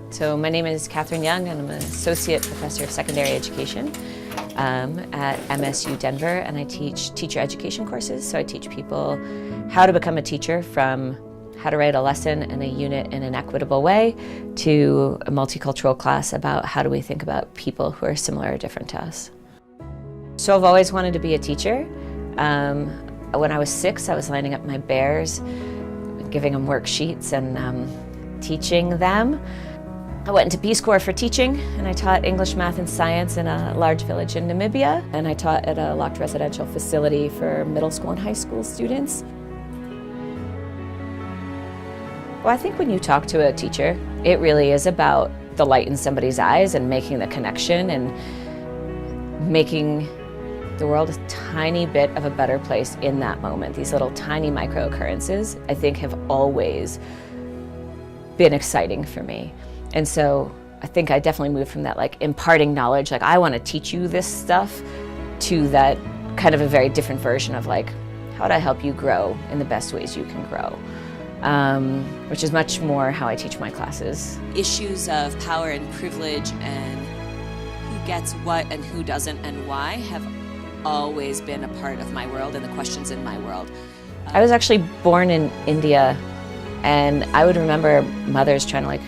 So my name is Kathryn Young, and I'm an Associate Professor of Secondary Education at MSU Denver, and I teach teacher education courses. So I teach people how to become a teacher, from how to write a lesson and a unit in an equitable way to a multicultural class about how do we think about people who are similar or different to us. So I've always wanted to be a teacher. When I was 6, I was lining up my bears, giving them worksheets and teaching them. I went into Peace Corps for teaching, and I taught English, math, and science in a large village in Namibia, and I taught at a locked residential facility for middle school and high school students. Well, I think when you talk to a teacher, it really is about the light in somebody's eyes and making the connection and making the world a tiny bit of a better place in that moment. These little tiny micro occurrences, I think, have always been exciting for me. And so I think I definitely moved from that like imparting knowledge, like I want to teach you this stuff, to that kind of a very different version of like, how do I help you grow in the best ways you can grow? Which is much more how I teach my classes. Issues of power and privilege and who gets what and who doesn't and why have always been a part of my world and the questions in my world. I was actually born in India, and I would remember mothers trying to like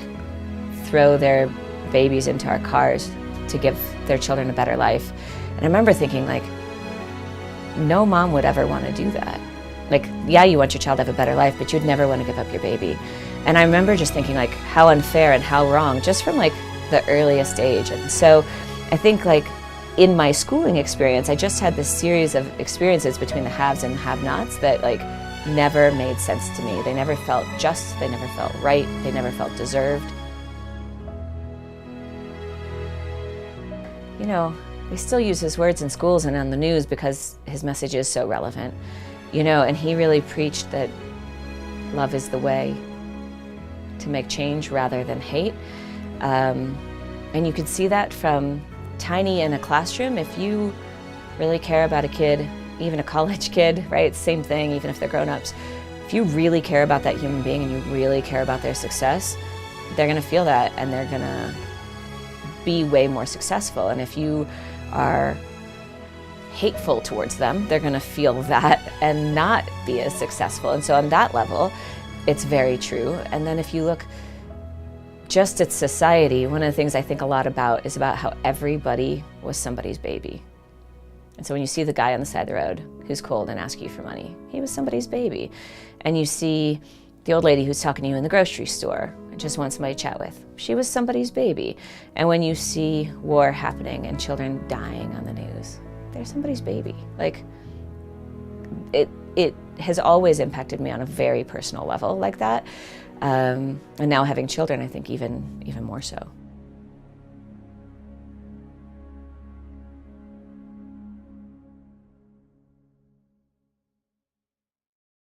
throw their babies into our cars to give their children a better life. And I remember thinking like, no mom would ever want to do that. Like, yeah, you want your child to have a better life, but you'd never want to give up your baby. And I remember just thinking like, how unfair and how wrong, just from like the earliest age. And so I think like in my schooling experience, I just had this series of experiences between the haves and the have-nots that like never made sense to me. They never felt just, they never felt right, they never felt deserved. You know, we still use his words in schools and on the news because his message is so relevant. You know, and he really preached that love is the way to make change rather than hate. And you could see that from tiny in a classroom. If you really care about a kid, even a college kid, right? Same thing, even if they're grown-ups. If you really care about that human being and you really care about their success, they're gonna feel that and they're gonna be way more successful. And if you are hateful towards them, they're gonna feel that and not be as successful. And so on that level, it's very true. And then if you look just at society, one of the things I think a lot about is about how everybody was somebody's baby. And so when you see the guy on the side of the road who's cold and asks you for money, he was somebody's baby. And you see the old lady who's talking to you in the grocery store and just wants somebody to chat with, she was somebody's baby. And when you see war happening and children dying on the news, they're somebody's baby. Like, it has always impacted me on a very personal level like that. And now having children, I think even more so.